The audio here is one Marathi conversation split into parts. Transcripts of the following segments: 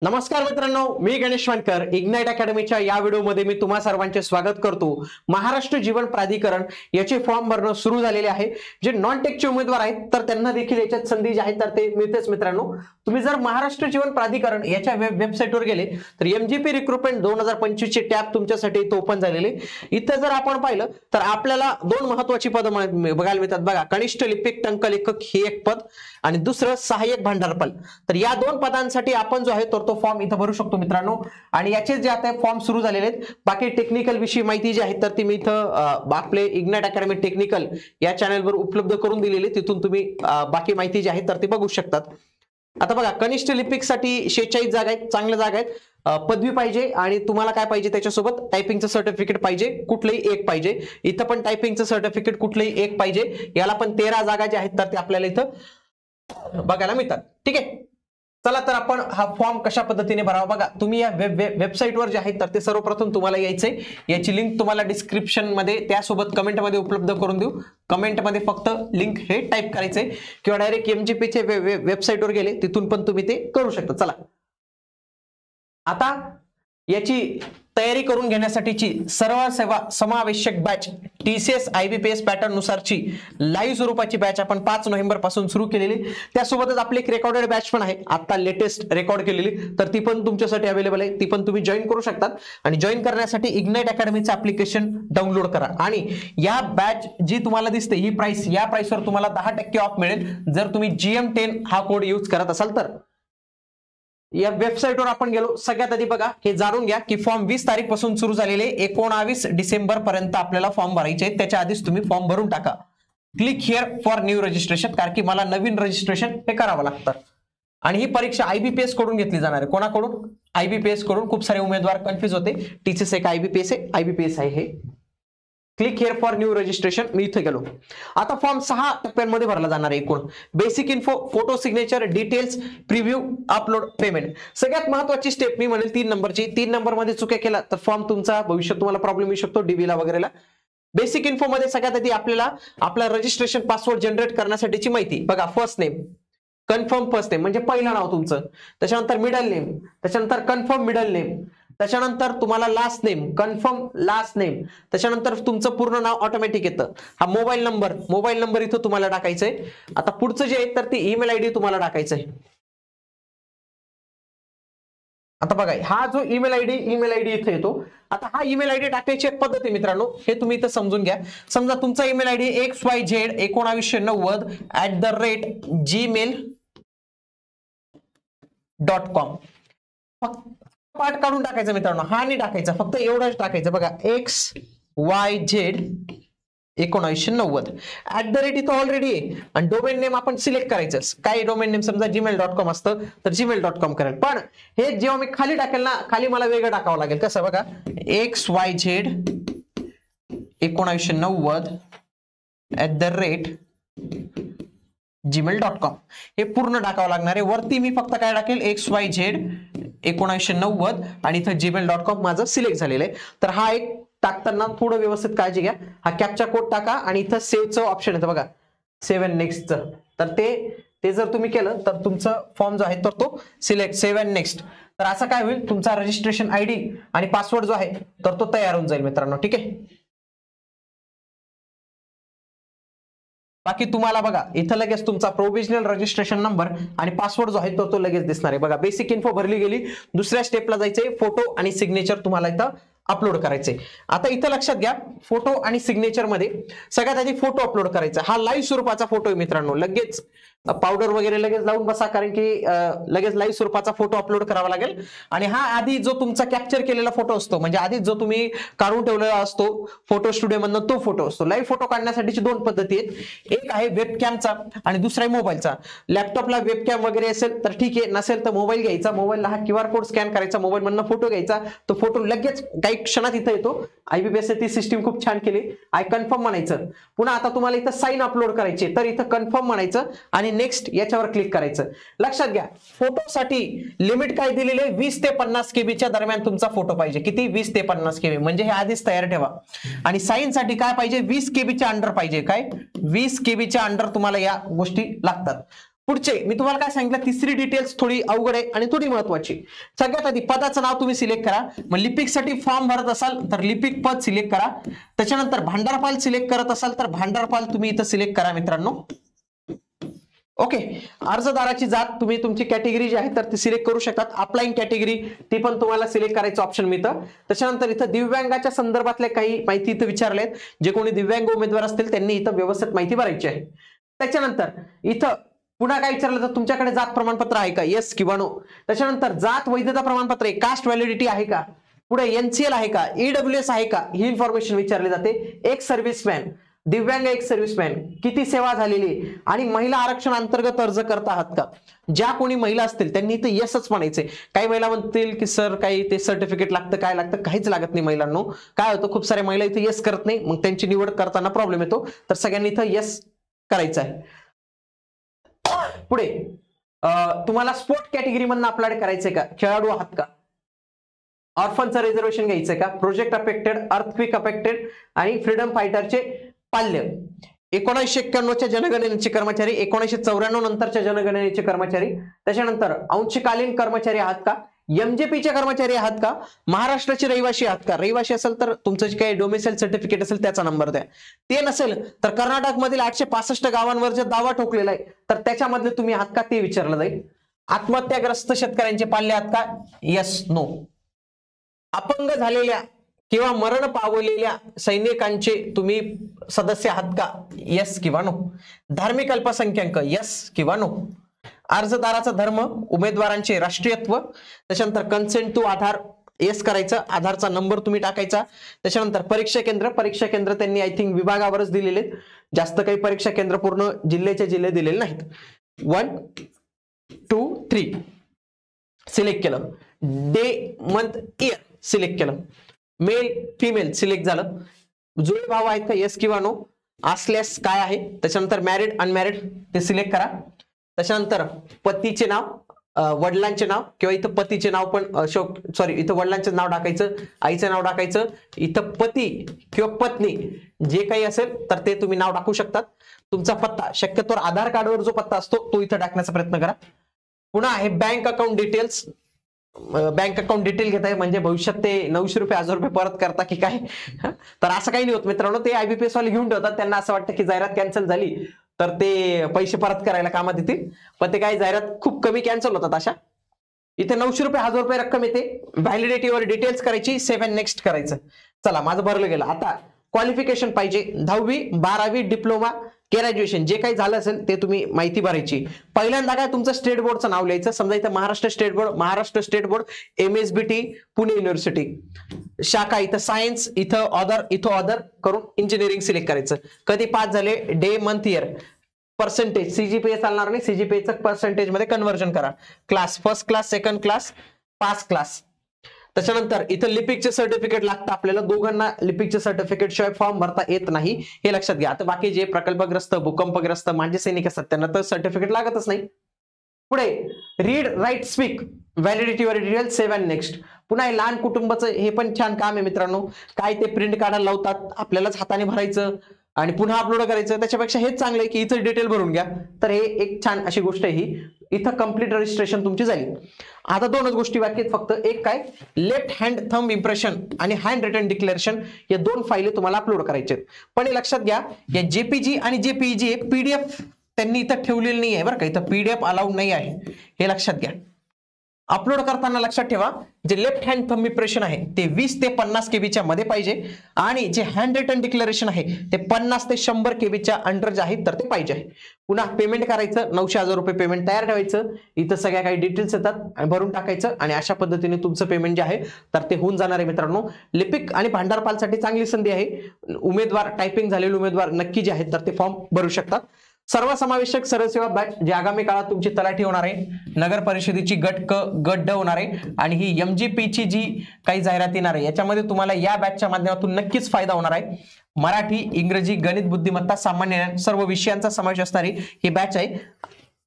नमस्कार मित्रांनो, मी गणेश वानकर इग्नाइट अकॅडमीच्या या व्हिडिओमध्ये मी तुम्हा सर्वांचे स्वागत करतो। महाराष्ट्र जीवन प्राधिकरण याचे फॉर्म भरणं सुरू झालेले आहे। जे नॉन टेकचे उमेदवार आहेत तर त्यांना देखील याच्यात संधी जी आहे तर ते मिळतेच मित्रांनो। तुम्ही जर महाराष्ट्र जीवन प्राधिकरण याच्या वेबसाईटवर गेले तर एमजीपी रिक्रुटमेंट 2025 चे टॅब तुमच्यासाठी इथे ओपन झालेले। इथे जर आपण पाहिलं तर आपल्याला दोन महत्त्वाची पदं बघायला मिळतात बघा। कनिष्ठ लिपिक टंक लेखक हे एक पद आणि दुसरं सहाय्यक भांडारपाल। तर या दोन पदांसाठी आपण जो आहे तो फॉर्म इथं भरू शकतो मित्रांनो। आणि याचे जे आता फॉर्म सुरू झालेले आहेत, बाकी टेक्निकल विषयी माहिती जी आहे तर ती मी इथं आपले इग्नाइट अकॅडमी टेक्निकल या चॅनलवर उपलब्ध करून दिलेली, तिथून तुम्ही बाकी माहिती जी आहे तर ती बघू शकतात। आता बघा, कनिष्ठ लिपिकसाठी 46 जागा आहेत, चांगल्या जागा आहेत। पदवी पाहिजे आणि तुम्हाला काय पाहिजे त्याच्यासोबत टायपिंगचं सर्टिफिकेट पाहिजे, कुठलंही एक पाहिजे। इथं पण टायपिंगचं सर्टिफिकेट कुठलंही एक पाहिजे। याला पण 13 जागा ज्या आहेत तर ते आपल्याला इथं बघायला मिळतात। ठीक आहे, चला तर आपण हा फॉर्म कशा पद्धतीने भरावा बघा। तुम्ही या वेबसाईटवर जे आहे तर ते सर्वप्रथम तुम्हाला यायचंय। याची लिंक तुम्हाला डिस्क्रिप्शन मध्ये त्यासोबत कमेंट मध्ये उपलब्ध करून देऊ। कमेंट मध्ये फक्त लिंक हे टाइप करायचंय किंवा डायरेक्ट एमजीपीचे वेबसाईटवर गेले तिथून पण तुम्ही ते करू शकता। चला आता याची तयारी करून घेण्यासाठीची सर्व सेवा समावेशक बॅच टीसीएस आयबीपीएस पॅटर्न नुसारची लाईव्ह स्वरूपाची बॅच आपण 5 नोव्हेंबर पासून सुरू केलेली। त्यासोबतच आपली एक रेकॉर्डेड बॅच पण आहे, आता लेटेस्ट रेकॉर्ड केलेली, तर ती पण तुमच्यासाठी अवेलेबल आहे। ती पण तुम्ही जॉईन करू शकतात। आणि जॉईन करण्यासाठी इग्नाइट अकॅडमीचं ऍप्लिकेशन डाउनलोड करा। आणि या बॅच जी तुम्हाला दिसते ही प्राइस, या प्राइसवर तुम्हाला 10% ऑफ मिळेल जर तुम्ही GM10 हा कोड यूज करत असाल तर। या वेबसाईटवर आपण गेलो, सगळ्यात आधी बघा हे जाणून घ्या की फॉर्म 20 तारीख पासून सुरू झालेले 19 डिसेंबर पर्यंत आपल्याला फॉर्म भरायचे आहेत। त्याच्या आधीच तुम्ही फॉर्म भरून टाका। Click here for new registration, कारण की मला नवीन रजिस्ट्रेशन हे करावं लागतं। आणि ही परीक्षा आयबीपीएस कडून घेतली जाणार आहे। कोणाकडून? आयबीपीएस कडून। खूप सारे उमेदवार कन्फ्युज होते, टीसीएस आहे का आयबीपीएस आहे, आयबीपीएस आहे हे। Click here for new registration, मी इथे गेलो। आता फॉर्म 6 टप्प्यांमध्ये भरला जाणार आहे। एकूण basic info, photo signature, details, preview, upload, payment. सगळ्यात महत्त्वाची स्टेप मी म्हणेल 3 नंबरची। 3 नंबर मध्ये चुक्या केला तर फॉर्म तुमचा भविष्यात तुम्हाला प्रॉब्लेम येऊ शकतो, डीबीला वगैरेला। बेसिक इन्फो मध्ये सगळ्यात आधी आपल्याला आपला रजिस्ट्रेशन पासवर्ड जनरेट करण्यासाठीची माहिती बघा। First name, confirm first name म्हणजे पहिलं नाव तुमचं, त्याच्यानंतर मिडल नेम, त्याच्यानंतर कन्फर्म मिडल नेम, त्याच्यानंतर तुम्हाला last name, confirm last name, त्याच्यानंतर तुमचं पूर्ण नाव ऑटोमॅटिक येतं। हा मोबाईल नंबर इथं तुम्हाला टाकायचंय। आता पुढचं जे आहे तर ती ईमेल आयडी तुम्हाला टाकायचंय। आता बघा हा जो ईमेल आयडी इथे येतो। आता हा ईमेल आयडी टाकायची एक पद्धत आहे मित्रांनो, हे तुम्ही इथं समजून घ्या। समजा तुमचा email ID xyz1990@the rate gmail.com। फक्त पार्ट काढून टाकायचं मित्रांनो, हा नाही टाकायचा, फक्त एवढंच टाकायचं बघा। xyz1990 इथं ऑलरेडी आहे। आणि डोमेन नेम आपण सिलेक्ट करायचं, काय डोमेन नेम समजा gmail.com असतं तर gmail.com करेल। पण हे जेव्हा मी खाली टाकेल ना, खाली मला वेगळं टाकावं लागेल। कसं बघा, xyz1990@gmail.com हे पूर्ण टाकावं लागणार आहे। वरती मी फक्त काय टाकेल, xyz1990 आणि इथं gmail.com माझं सिलेक्ट झालेलं आहे। तर हा एक टाकताना थोडं व्यवस्थित काळजी घ्या। हा कॅप्चा कोड टाका आणि इथं सेव्हचं ऑप्शन येतं बघा, सेव्ह अँड नेक्स्टचं। तर ते जर तुम्ही केलं तर तुमचा फॉर्म जो आहे तर तो सिलेक्ट सेव्ह अँड नेक्स्ट, तर असं काय होईल, तुमचा रजिस्ट्रेशन आयडी आणि पासवर्ड जो आहे तर तो तयार होऊन जाईल मित्रांनो। ठीक आहे, बाकी तुम्हाला बघा इथं लगेच तुमचा प्रोव्हिजनल रजिस्ट्रेशन नंबर आणि पासवर्ड जो आहे तो लगेच दिसणार आहे बघा। बेसिक इन्फो भरली गेली, दुसऱ्या स्टेपला जायचंय, फोटो आणि सिग्नेचर तुम्हाला इथं अपलोड करायचे। आता इथं लक्षात घ्या, फोटो आणि सिग्नेचर मध्ये सगळ्यात आधी फोटो अपलोड करायचा। हा लाईव्ह स्वरूपाचा फोटो आहे मित्रांनो, लगेच पावडर वगैरे लगेच लावून बसा, कारण की लगेच लाईव्ह स्वरूपाचा फोटो अपलोड करावा लागेल। आणि हा आधी जो तुमचा कॅप्चर केलेला फोटो असतो, म्हणजे आधी जो तुम्ही काढून ठेवलेला असतो फोटो स्टुडिओ मधून, तो फोटो असतो। लाईव्ह फोटो काढण्यासाठीची 2 पद्धती आहेत, एक आहे वेबकॅमचा आणि दुसरा आहे मोबाईलचा। लॅपटॉपला वेबकॅम वगैरे असेल तर ठीक आहे, नसेल तर मोबाईल घ्यायचा, मोबाईलला हा QR कोड स्कॅन करायचा, मोबाईल मधून फोटो घ्यायचा, तो फोटो लगेच काही क्षणात इथं येतो। आयबीपीएस ती सिस्टीम खूप छान केली। आय कन्फर्म म्हणायचं, पुन्हा आता तुम्हाला इथं साइन अपलोड करायचे तर इथं कन्फर्म म्हणायचं आणि नेक्स्ट याच्यावर क्लिक करायचं। लक्षात घ्या, फोटोसाठी लिमिट काय दिलेली आहे, 20 ते 50 KB च्या दरम्यान तुमचा फोटो पाहिजे। किती? 20 ते 50 KB, म्हणजे हे आधीच तयार ठेवा। आणि साइन साठी काय पाहिजे, 20 KB च्या अंडर पाहिजे। काय? 20 KB च्या अंडर तुम्हाला या गोष्टी लागतात। पुढचे मी तुम्हाला काय सांगितलं, तिसरी डिटेल्स थोडी अवघड आहे आणि थोडी महत्वाची. सगळ्यात आधी पदाचं नाव तुम्ही सिलेक्ट करा. मग लिपिकसाठी फॉर्म भरत असाल तर लिपिक पद सिलेक्ट करा. त्याच्यानंतर भांडारपाल सिलेक्ट करत असाल तर भांडारपाल तुम्ही इथं सिलेक्ट करा मित्रांनो. ओके. अर्जदाराची जात तुम्ही तुमची कॅटेगरी जी आहे तर ती सिलेक्ट करू शकतात. अप्लाइंग कॅटेगरी ती पण तुम्हाला सिलेक्ट करायचं ऑप्शन मिळतं. त्याच्यानंतर इथं दिव्यांगाच्या संदर्भातल्या काही माहिती इथं विचारले आहेत. जे कोणी दिव्यांग उमेदवार असतील त्यांनी इथं व्यवस्थित माहिती भरायची आहे. त्याच्यानंतर इथं पुन्हा काय विचारलं तर तुमच्याकडे जात प्रमाणपत्र आहे का, येस किंवा नो. त्याच्यानंतर जात वैधता प्रमाणपत्र आहे, कास्ट व्हॅलिडिटी आहे का, पुढे एनसीएल आहे का, ईडब्ल्यूएस आहे का, ही इन्फॉर्मेशन विचारली जाते. एक सर्व्हिसमॅन, दिव्यांग एक सर्व्हिसमॅन, किती सेवा झालेली आणि महिला आरक्षण अंतर्गत अर्ज करत आहात का. ज्या कोणी महिला असतील त्यांनी इथं येसच म्हणायचे. काही महिला म्हणतील की सर काही ते सर्टिफिकेट लागतं, काय लागतं, काहीच लागत नाही महिलांनो. काय होतं, खूप साऱ्या महिला इथं येस करत नाही, मग त्यांची निवड करताना प्रॉब्लेम येतो. तर सगळ्यांनी इथं येस करायचं आहे. पुढे तुम्हाला स्पोर्ट कॅटेगरी मधून अप्लाय करायचंय का, खेळाडू आहात का, ऑर्फनचं रिझर्वेशन घ्यायचंय का, प्रोजेक्ट अफेक्टेड, अर्थक्विक अफेक्टेड आणि फ्रीडम फायटरचे पाल्य, 1991च्या जनगणनेचे कर्मचारी, 1994 नंतरच्या जनगणनेचे कर्मचारी, त्याच्यानंतर अंशकालीन कर्मचारी आहात का, एमजेपीचे कर्मचारी आहात का, महाराष्ट्राचे रहिवासी आहात का. रहिवासी असेल तर तुमचं जे काही डोमिसाइल सर्टिफिकेट असेल त्याचा नंबर द्या. ते नसेल तर कर्नाटक मधील 865 गावांवर जे दावा ठोकलेला आहे तर त्याच्यामधले तुम्ही आहात का ते विचारलं जाईल. आत्महत्याग्रस्त शेतकऱ्यांचे पाल्य आहात का, येस नो. अपंग झालेल्या किंवा मरण पावलेल्या सैनिकांचे तुम्ही सदस्य आहात का, येस किंवा नो. धार्मिक अल्पसंख्याक, येस किंवा नो. अर्जदाराचा धर्म, उमेदवारांचे राष्ट्रीयत्व, त्याच्यानंतर कन्सेंट टू आधार, येस करायचं. आधारचा नंबर तुम्ही टाकायचा. त्याच्यानंतर परीक्षा केंद्र त्यांनी आय थिंक विभागावरच दिलेले, जास्त काही परीक्षा केंद्र पूर्ण जिल्ह्याचे जिल्हे दिलेले नाहीत. 1 2 3 सिलेक्ट केलं. डे मंथ इयर सिलेक्ट केलं. मेल फिमेल सिलेक्ट झालं. जुळे भाव आहेत का, येस किंवा नो. असल्यास काय आहे. त्याच्यानंतर मॅरिड अनमॅरिड ते सिलेक्ट करा. त्याच्यानंतर पतीचे नाव, वडिलांचे नाव किंवा इथं पतीचे नाव पण इथं वडिलांचे नाव टाकायचं, आईचं नाव टाकायचं. इथं पती किंवा पत्नी जे काही असेल तर ते तुम्ही नाव टाकू शकतात. तुमचा पत्ता शक्यतोवर आधार कार्डवर जो पत्ता असतो तो इथं टाकण्याचा प्रयत्न करा. पुन्हा आहे bank account details. Bank account detail घेताय म्हणजे भविष्यात ते 900 रुपये 1000 रुपये परत करता की काय, तर असं काही नाही होत मित्रांनो. ते IBPS वाले घेऊन ठेवतात. त्यांना असं वाटतं की जाहिरात कॅन्सल झाली तर ते पैसे परत करायला कामात येतील, पण ते काही जाहिरात खूप कमी कॅन्सल होतात अशा. इथे 900 रुपये 1000 रुपये रक्कम येते. व्हॅलिडिटीवर डिटेल्स करायची, सेव्ह अँड नेक्स्ट करायचं. चला माझं भरलं गेलं. आता क्वालिफिकेशन पाहिजे 10वी 12वी डिप्लोमा ग्रॅज्युएशन जे काही झालं असेल ते तुम्ही माहिती भरायची. पहिल्यांदा काय तुमचं स्टेट बोर्डचं नाव लिहायचं. समजा इथं Maharashtra state board MSBT Pune university शाखा, इथं सायन्स, इथं ऑदर करून इंजिनिअरिंग सिलेक्ट करायचं. कधी पास झाले, day month year, percentage, CGPA चालणार नाही, CGPA पर्सेंटेज मध्ये कन्व्हर्जन करा. Class first class, second class, pass class. त्याच्यानंतर इथं लिपिकचे सर्टिफिकेट लागतं आपल्याला. दोघांना लिपिकचे सर्टिफिकेट शिवाय फॉर्म भरता येत नाही, हे लक्षात घ्या. आता बाकी जे प्रकल्पग्रस्त, भूकंपग्रस्त, माजी सैनिक असतात त्यांना तर सर्टिफिकेट लागतच नाही. पुढे रीड राईट स्पीक, व्हॅलिडिटीवर डिटेल, सेव्ह अँड नेक्स्ट. पुन्हा हे लहान कुटुंबाचं हे पण छान काम आहे मित्रांनो. काय ते प्रिंट काढायला लावतात, आपल्यालाच हाताने भरायचं आणि पुन्हा अपलोड करायचं. त्याच्यापेक्षा हेच चांगलं आहे की इथं डिटेल भरून घ्या. तर हे एक छान अशी गोष्ट आहे ही. इथं कंप्लीट रजिस्ट्रेशन तुमची झाली. आता दोनच गोष्टी बाकी आहेत फक्त. एक काय, लेफ्ट हँड थंब इम्प्रेशन आणि हँड रिटन डिक्लेरेशन या 2 फाईली तुम्हाला अपलोड करायचे आहेत. पण हे लक्षात घ्या, या JPG आणि JPEG PDF त्यांनी इथं ठेवलेली नाही आहे बरं का. इथं PDF अलाउड नाही आहे, हे लक्षात घ्या. अपलोड करताना लक्षात ठेवा, जे लेफ्ट हँड थंब इम्प्रेशन आहे ते 20 ते 50 KB मध्ये पाहिजे आणि जे हँड रिटन डिक्लेरेशन आहे ते 50 ते 100 KB अंडर जे आहे तर ते पाहिजे आहे. पुन्हा पेमेंट करायचं, 900-1000 रुपये पेमेंट तयार ठेवायचं. इथं सगळ्या काही डिटेल्स येतात आणि भरून टाकायचं आणि अशा पद्धतीने तुमचं पेमेंट जे आहे तर ते होऊन जाणार आहे मित्रांनो. लिपिक आणि भांडारपालसाठी चांगली संधी आहे. उमेदवार, टायपिंग झालेले उमेदवार नक्की जे आहेत तर ते फॉर्म भरू शकतात. सर्वसमावेशक सरसेवा बॅच जे आगामी काळात तुमची तलाठी होणार आहे, नगर परिषदेची गट क गट ड होणार आहे आणि ही MGPची जी काही जाहिरात येणार आहे याच्यामध्ये तुम्हाला या बॅचच्या माध्यमातून नक्कीच फायदा होणार आहे. मराठी, इंग्रजी, गणित, बुद्धिमत्ता, सामान्य ज्ञान सर्व विषयांचा समावेश असणारी ही बॅच आहे.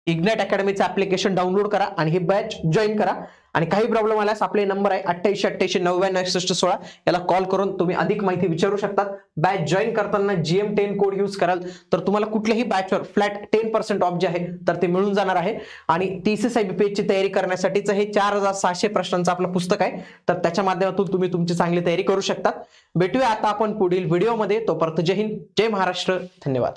इग्नाइट अकॅडमीचं ऍप्लिकेशन डाउनलोड करा आणि ही बॅच जॉईन करा. आणि काही प्रॉब्लेम आल्यास आपले नंबर आहे 8888996161 याला कॉल करून तुम्ही अधिक माहिती विचारू शकतात. बॅच जॉईन करताना GM10 कोड यूज कराल तर तुम्हाला कुठल्याही बॅचवर फ्लॅट 10% ऑफ जे आहे तर ते मिळून जाणार आहे. आणि TCS IBPS ची तयारी करण्यासाठीच हे 4600 प्रश्नांचं आपलं पुस्तक आहे, तर त्याच्या माध्यमातून तुम्ही तुमची चांगली तयारी करू शकतात. भेटूया आता आपण पुढील व्हिडिओमध्ये. तोपर्यंत जय हिंद, जय महाराष्ट्र, धन्यवाद.